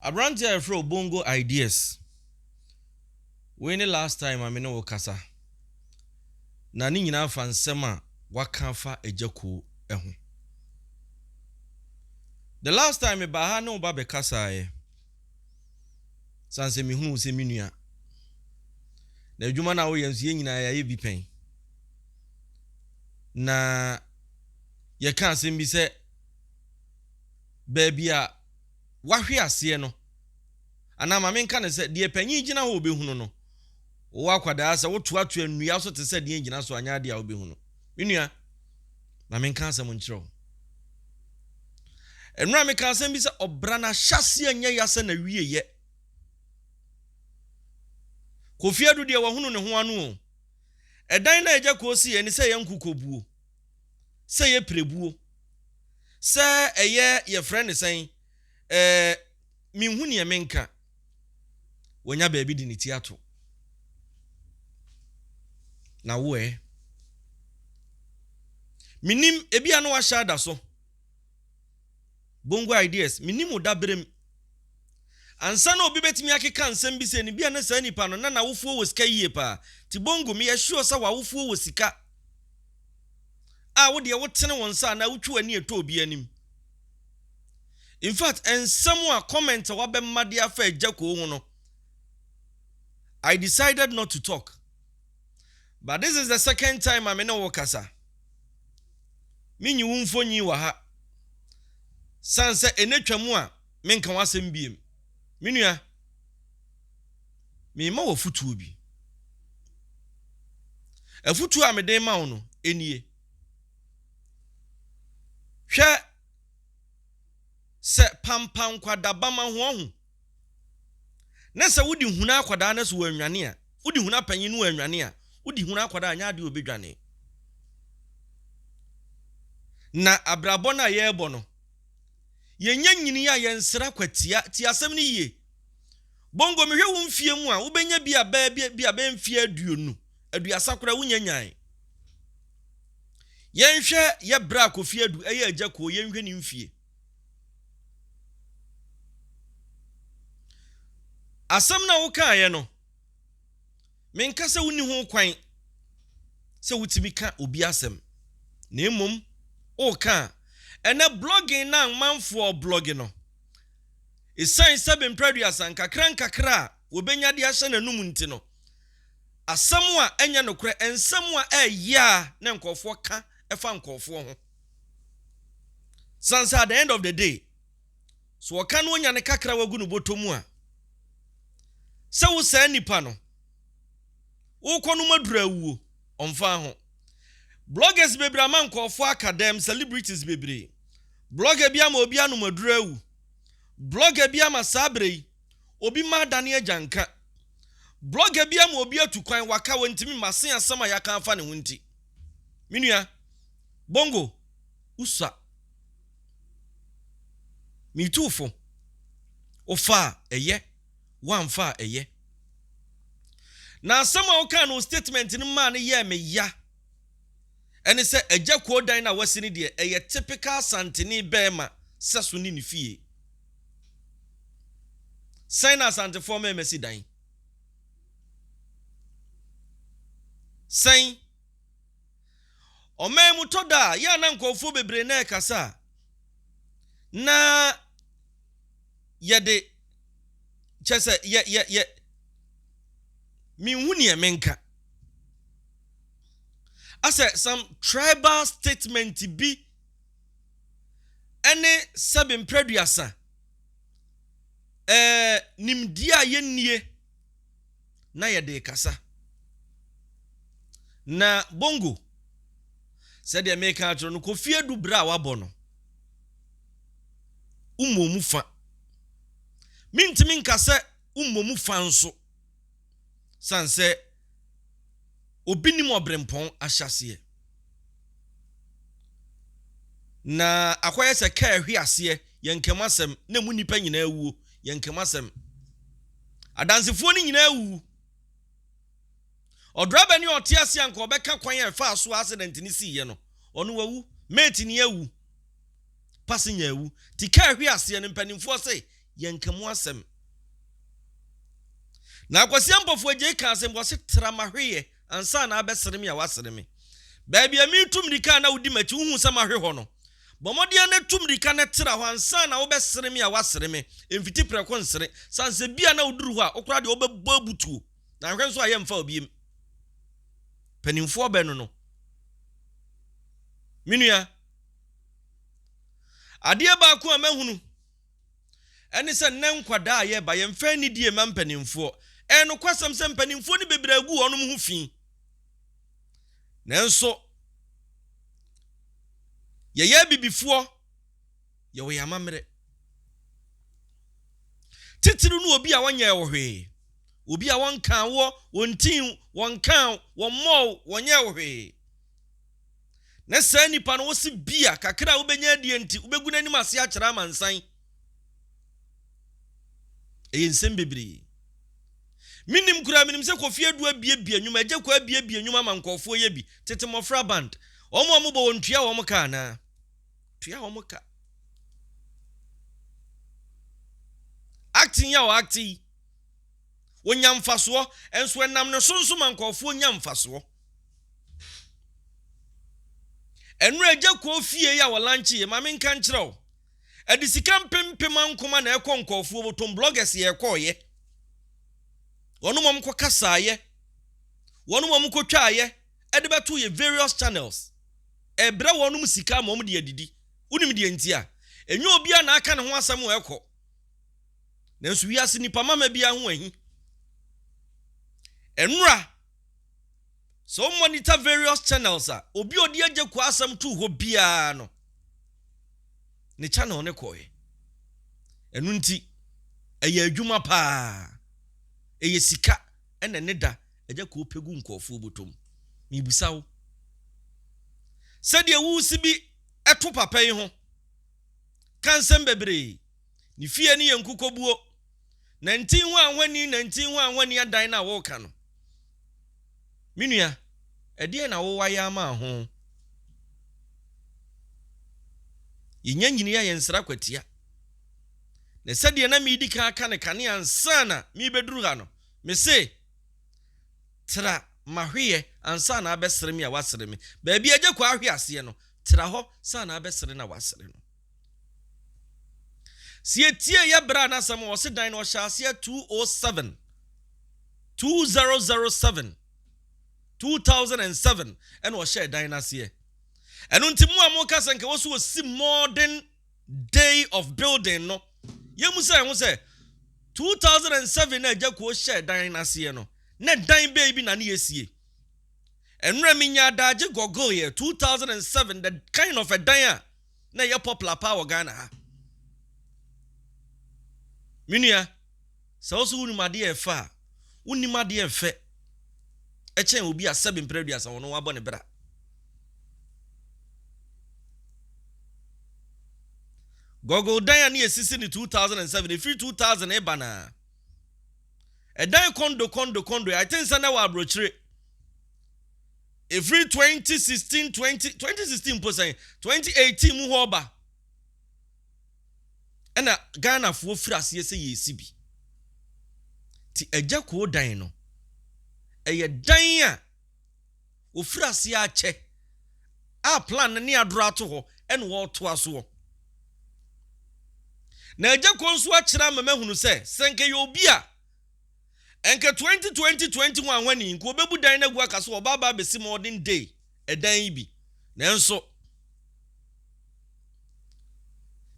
Abrantia fro bongo ideas. When the last time I no kasa. Na ni nyina fa nsem a waka fa Agya Koo eho. The last time ba ha no ba be kasa e. Sanse mi hunu se minua. Na adwuma na wo yensu nyina ya ye bi pen. Na ye kan se bi se baby a wahwe ase no. Ana ma menka ne se de panyi gina ho obehunu no. Wo akwada asa wo toato anua so te se de gina so anya de a obehunu. Minua ma menka asem nkyerɛ. Enra menka asem bi se obra na hyase anya yase na wieye. Kofi adu de wo hunu ne ho anu o. Edan na Agya Koo si eni se ye nkukobuo. Se ye prebuo. Se eye ye friend sen minhu ne menka. Wonya baabi di ne tiato. Na wo minim ebia no wa shada so. Bongo ideas minim odabrem. Ansa na obi betimi akeka nsem bi se ni bia na sa nipa no na wofuo wo sika yie pa. Ti bongo me ye sure sa wa wofuo wo sika. Wo de wo tene won sa na wotwu ani eto obi anim. In fact, ensem a comment wa be mmade afa Agya Koo ho no. I decided not to talk. But this is the second time I'm in a kasa. Minyi wumfonyi wa ha. Sanse enetwamu a menka wasem biem. Minua. Me ma wo futu bi. Afutu a mede ma wo no enie. Hwɛ se pampam kwadaba ma ho ho. Na se wodi huna akwada na so wanwane a, wodi huna panyin no wanwane a, wodi huna akwada anya de obedwane. Na abrabɔ na ye ebo no. Yenya nyini ya yensra kwatia ti asem ni yie. Bongo mehwe wo mfie mu a wobenya bia ba mfie aduonu. Aduasa kora wonya nyan. Yenhwe ye bra Kofi adu eye Agya Koo yenhwe ni mfie. Asam na wo kaaye no. Menka se woni ho kwan. Se wutimi ka obi asem. Na emom o ka ene blogging na manfo blogging no. Esan sebe mpradu asan kakra wo benya de ahye na num nti no. Asam a enya nokre ensam a ya na nkofo ka efa nkofo ho. Sansa at the end of the day. So waka no nya ne kakra wagu no botomu a. Se wo sa nipa no. Wo kono madura wuo omfa ho. Bloggers bebre ama nkofo academ celebrities bebre. Blogger bia ma obi anu madura wu. Blogger bia ma sabre obi ma dane agyanka. Blogger bia ma obi atukwan waka wontimi masen asama yaka afa ne hunti. Minua bongo usa mitufo ofa eye wanfa eye. Na asama oka no statement ni ma ne ye me ya. Ene se Agya Koo dan na wasini de eye typical santini bema seso ni fie. Sign sante for me mesi dan. Sign Ome mutoda ya na nkofo bebre na ekasa. Na yede chese ye minhu ne menka. Ase some tribal statement bi ene sebe mpraduasa nimdia yennie na yede kasa. Na bongo said the maker no Kofi adu bra wabɔ no umomu fa mintimi nkase umomu fa nso sanse obinim obrempon ahyase na akoye se ka ahwe ase yenkema asem na mu nipa nyina awuo yenkema asem adansefo ni nyina awu odraba ni otiase anka obeka kwan ya fa so accident ni siye no onu wawu mate ni awu passenger awu tika ahwe ase ne mpanimfo se yenkamu asem na akwasi ampofo Djka asem bo se tramahwe ansa na abesere me ya wasere me baby ami tumrika na wudi machi hu se mahwe ho no bomodia na tumrika na tira ho ansa na wo besere me ya wasere me emfiti preko nsere sanse bia na wuduru ho a okura de obebo abutuo na hwe nso ayemfa obiem panimfo beno no minua ade ba ko amahunu ene se nan kwada aye ba yemfa ni die ma mpanimfo eno kwasam se mpanimfo ni bebragu onum ho fi nanso ye bibifo ye wo yamamre titiru no obi a wonye wo hwe obi a wonkan wo wontin wonkan wonmo wonye wo hwe na sa nipa no wosi bia kakra wo benya die nti wo begu nanim ase a kyera mansan ensem bebri minim kura minim se kofi adu abie nyuma Agya Koo abie nyuma mankofo ye bi tete mofra band omo bo wontua wo mka na tua wo mka acting ya o acting wonya mfaso enso enam ne sonso mankofo nya mfaso enru Agya Koo fie ya wo lanchi ma menka nkyerɛw adisika mpempem ankoma na ekonkofo botom bloggers ye ekoye wonu mom ko kasaye wonu mom ko twaye ede beto ye various channels ebra wonu musika mom de adidi unim de ntia enyo obia na aka ne ho asem wo ekọ nanso wiase nipa mama bia ho ahi enura so monitor various channels a obi odi Agya Koo asem tu ho bia no ne channel ne koye enu nti eye adwuma pa eye sika ene ne da Agya Koo pegu nkofo botom mibusawo sede wu sibi eto papa yi ho kansem bebre ni fie ni yenkukobuo nantin ho anwani adan na wo ka no minua ede na wo waya ama ho yinyanyini ya yensra kwatia na sede na mi di ka aka ne kane ansana mi beduru ha no me se tra mahwe ansa na abesere me ya wasere me ba bia Agya Koo ahwe ase no tra ho sa na abesere na wasere no sie tie ya bra na sam wo se dan no sha ase 207 2007 2007 and wo share dan na se enu ntimu amoka sanke wo so si modern day of building no yemu se 2007 na Agya Koo share dan na se no na dan baby na ne yesie enra minya daje gogo ye 2007 the kind of a dan na ye popular power Ghana ha minia so unimade e fa unimade e fe echen obi a 7 previous wono wabo ne bra gogo dan na yesisi ni 2007 if 2000 e bana a dan kondo I think sana wa abrochire every 2016 percent 2018 mu hoba ena Ghana fo frase se yesi bi ti Agya Koo dan no eye dan a o frase a che a plan ne adoro ato ho ene wo to aso na Agya Koo nso a kira mama hunu se senke ye obi a enke 2021 wani nko bebu dan na gu akaso obaba besi modern day edan bi nanso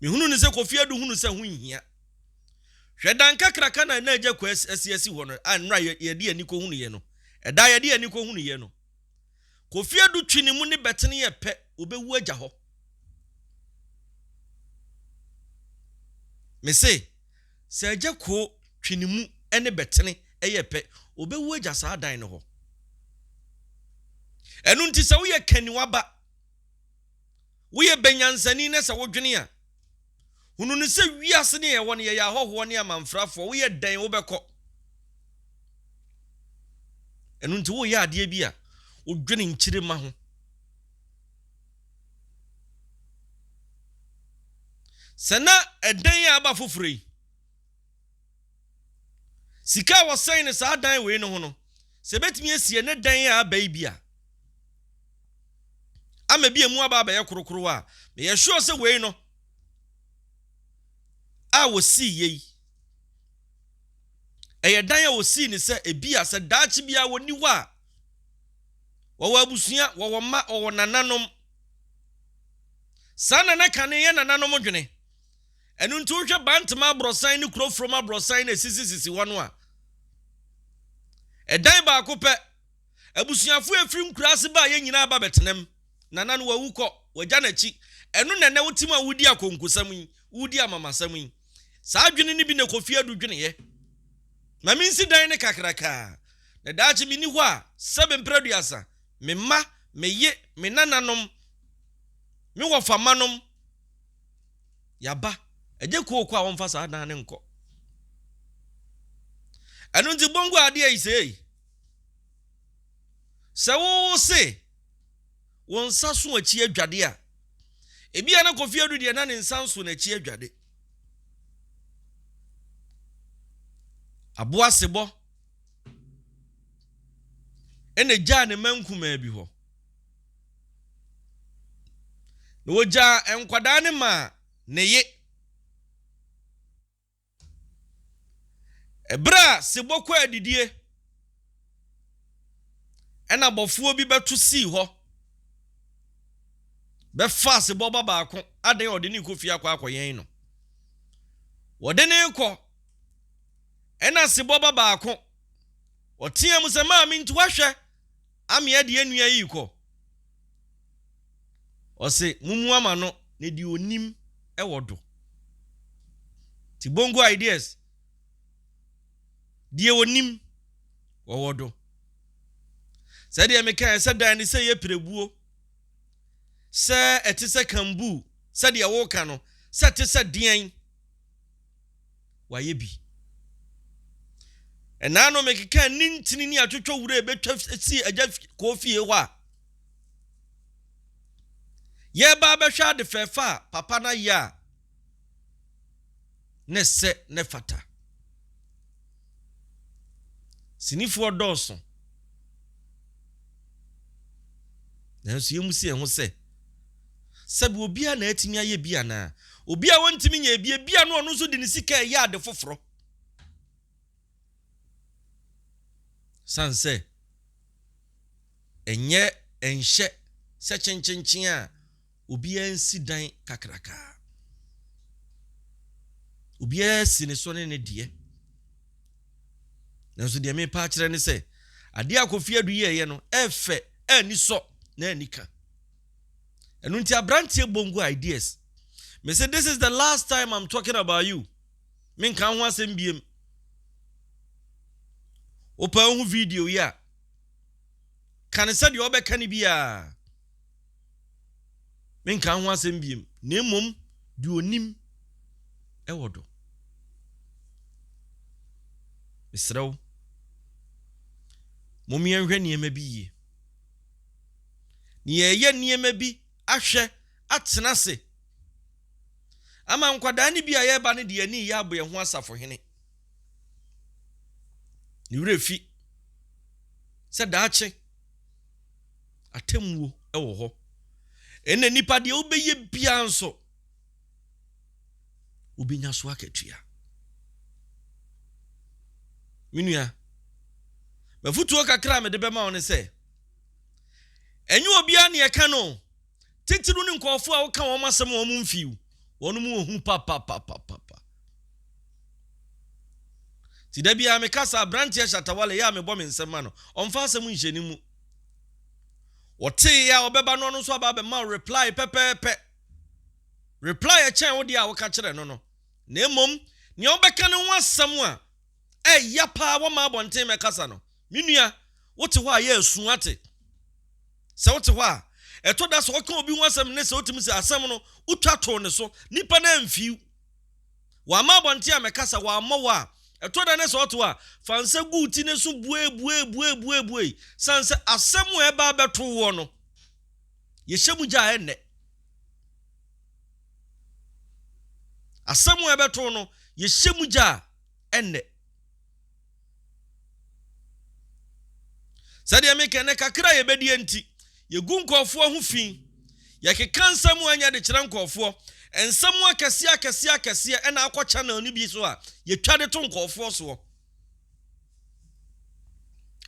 mi hunu ni se Kofi Adu hunu se hu hia hwedan kakraka na Agya Koo asiasi ho no anra ye de ani ko hunu ye no eda ye de ani ko hunu ye no Kofi Adu twini mu ne betene ye pe obewu agya ho me se Agya Koo twini mu ene betene eye pe obewu agya sa dan no ho enu nti se wo ye kaniwa ba wo ye benyansani ne se wo dwene a hunu ne se wiase ne ye won ye ya hoho ne amanfrafo wo ye dan wo beko enu nti wo ye ade bi a wo dwene nkyire ma ho sana edan ya aba foforo yi sika wo sen ne saa dan we no ho no se betimi asie ne dan a aba bia ama bi emu aba ye korokoro a me ye sure se we no a wo si ye eye dan a wo si ni se ebia se daachi bia woni wa wo abusua wo ma wo nananom sana na kane ye nananom dwene enu ntu hwe bantama brosan ni kurofroma brosan na sisi wono a edan ba akopɛ abusuafo efiri nkurase ba ye nyina ba betenem nana no wawukɔ wagya nachi enu nene wotim a wudi akonkosam yi wudi amamasam yi saa dwene ni bi na kofi adu dwene ye mami nsi dan ne kakraka na daachi mi ni ho a sebe mpraduasa me ma me ye me nananom me wofamanom yaba Agya Koo kwa won fa saa dan ne nko enu nti bongo ade ayi sei se wo se won saso achi adwade a ebia na kofi adu de na ne nsanso na achi adwade aboa sebo ene gya ne mankuma bi ho no wogya enkwada ne ma ne ye ebra sebo kwa adidie ena bofuo bi betu si ho be fa sebo baba ako adan ode ni kofi akwa akoyen no wode ne ko ena sebo baba ako otia mu se ma mi ntu ahwe ame ade anua yi ko ose mumu ama no ne di onim ewodo ti bongo ideas die onim wowodo se de meka se dan ni se ye prebuo se etise kambu se de wo ka no se tise dian waye bi enano mekeka nintini ni atwotwo wure betwa si Agya Koo fie ho a ye ba behwa de fefa papa na ya ne se ne fata sinifo doso na so yemusi ehun se bi obia na atimi aye bia na obia wontimi nya bia no ono so de ne sika ya ade foforo sanse enye enhye se chenchenchen a obia nsi dan kakraka obia sine so ne de na so de me pa kire ne se ade akofi adu ye no efe ani so na anika enu nti abrantie bongo ideas me say this is the last time I'm talking about you min kan ho asem biem opa hu video ya kan se de obeka ni bia min kan ho asem biem na emom de onim ewodo Israel momi enhwe niema bi ye ni ye niema bi ahwe atena se ama nkwada ni bi aye ba ne de ani ya abo ye ho asafo hene ni wrefi se daache atemuo ewo ho ene nipa de obeye bia nso obinya so akatua minua mafutuo kakra me de bema woni se enyu obia ne yeka no titiru ni nkofo a wo ka wo masem wo mu mfiu wonu mu ohu papa ti da bia me kasa brantia shatawale ya me bo me nsema no omfa asem nheni mu wote ya obeba no no so aba be ma reply pepepe reply a chen wo dia wo ka kire no no na emom ne obeka ne ho asem a ya pa wo ma bonten me kasa no minua wote ho a ya asuate se wote ho a eto da so wo ka obi ho asem ne se otimi se asem no utwa to ne so nipa na mfiu wa ma bonten a me kasa wa mo wa eto da ne se wote ho a fanse guti ne so bue sanse asem wo eba beto wo no ye hyemu gya enne asem wo ebeto no ye hyemu gya enne Said ya make ne kakra ye bedi enti ye gu nkofo ho fi ye keka nsam anya de kire nkofo ensam akese ena akọ channel ni bi so a ye twa de to nkofo so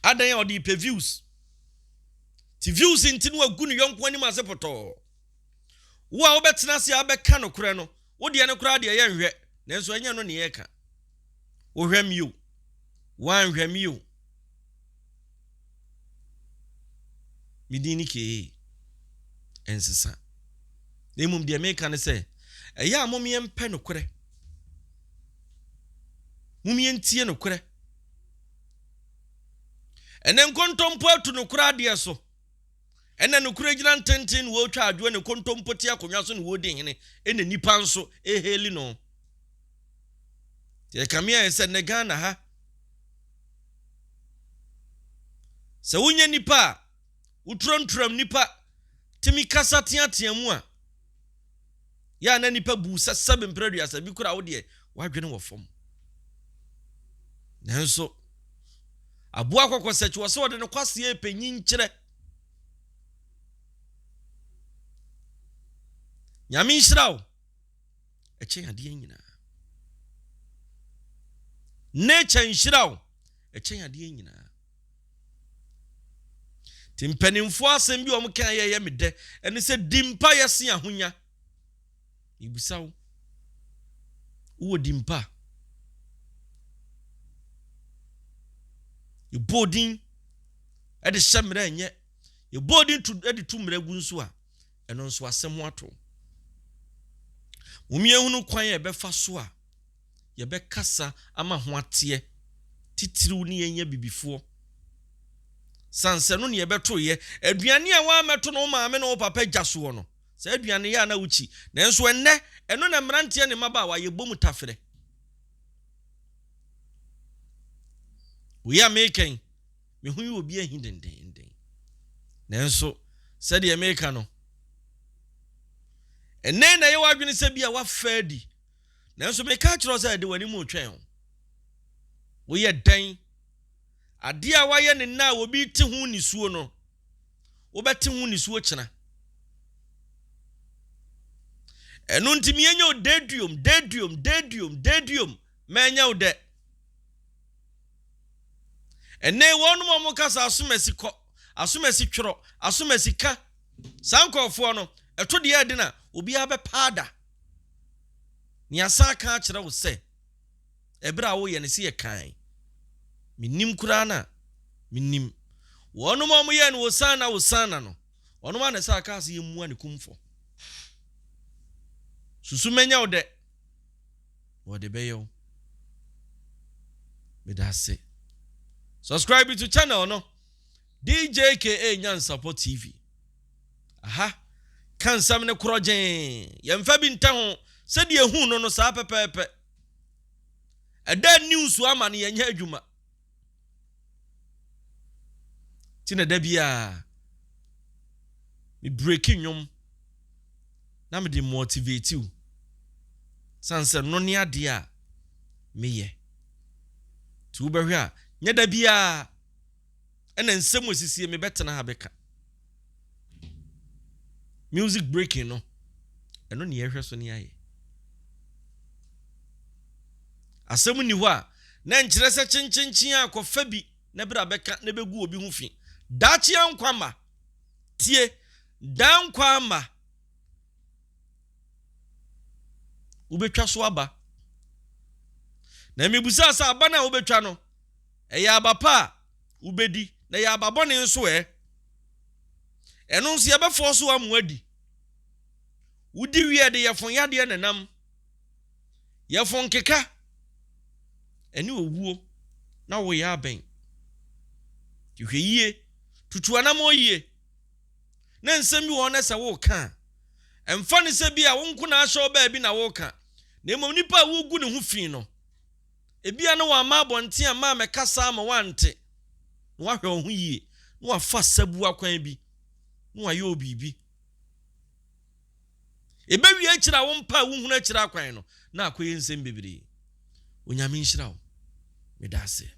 adan ya odi pe views ti views inti no agu no yonko ani ma se poto wo a obetena se abeka no kure no wo de ne kura de ye nhwe nanso anya no ne ye ka wo hwam yo wan hwam yo midini ke ensesa nemum de meka ne se eya momye mpe no kure momye ntie no kure enen kontompo atu no kura de so enen no kura gina ntenten wo twa adwo ne kontompo ti akonwa so ne wo de hene ene nipa nso eheli no te kamia ese ne Ghana ha se wonye nipa utrontram nipa timi kasa teateamu a ya na nipa bu sasebe mpradu asa bi kura wo de wadwene wo fom nanso abu akokọ sechi wo se wo de ne kwase epanyin kire nyame nhyirawo eche ade nyina nature nhyirawo eche ade nyina timpanimfo asem bi om kan ye mede ene se dimpa yese ahonya ibusawo wo dimpa ye bodin e de hyemra enye ye bodin tu e de tumra gu nso a eno nso asem ato mumiehunu kwan ye be fa so a ye be kasa ama ho ate titiriw ni yenye bibifo sanse no ne ye beto ye aduane a wa meto no maame no papa gyaso no se aduane ya na wuchi nanso enne eno na mrante ne maba wa ye bomu tafere we are making me hu you obi ahindenden nanso se de America no enne na ye wadwene se bia wa fadi nanso me ka kiro se de wani mu twen we ye dan ade a waye ne na obi ti hu ni suo no wo beti hu ni suo kina enu ntimi yenye o dedium menya o de enne wonu mo kasa asomasi ko asomasi tworo asomasi ka sankofo no eto de ade na obi abepada ni asaka a kire wo se ebra wo ye ne se ye kan minim kurana minim wonu mo ye ne wo sana no wonu ma ne sa ka se ye mua ne kumfo susu menya wo de wo de beyo medase subscribe to channel no Djka Nyan Support TV aha kan sam ne krojen yemfa bi nta ho se de ehu no sa pepepe eda news ama ne yenya adwuma tina da bia me breaking nyom na me de motivate you sanse no ne ade a meye tu behwe a nya da bia ena nsem osisi me betena ha beka music breaking no eno ne yehwe so ne aye asem ni ho a na nkyere se chinchin akofa bi na bra beka na begu obi hu fi dachi ankwama tie dankwama ubetwa so aba na mebusa asa aba na ubetwa no eya abapa ubedi na ya ababone nso eno nso ye befo so amwadi udi wie de yefon yade nanam yefon keka eni owuo na wo ya ben hwehie tutu anam oyie na nsem bi wona se wo ka emfa ne se bi a wonko na ahye oba bi na wo ka na emom nipa wo gu ne ho fi no ebia na wa ma abonte a ma mekasa ma wante na wa hwe ho yie na wa fa sabu akwan bi na wa ye obibi ebe wi akira wo mpa wo hunu akira akwan no na akoye nsem bebere onyame nhyira wo medase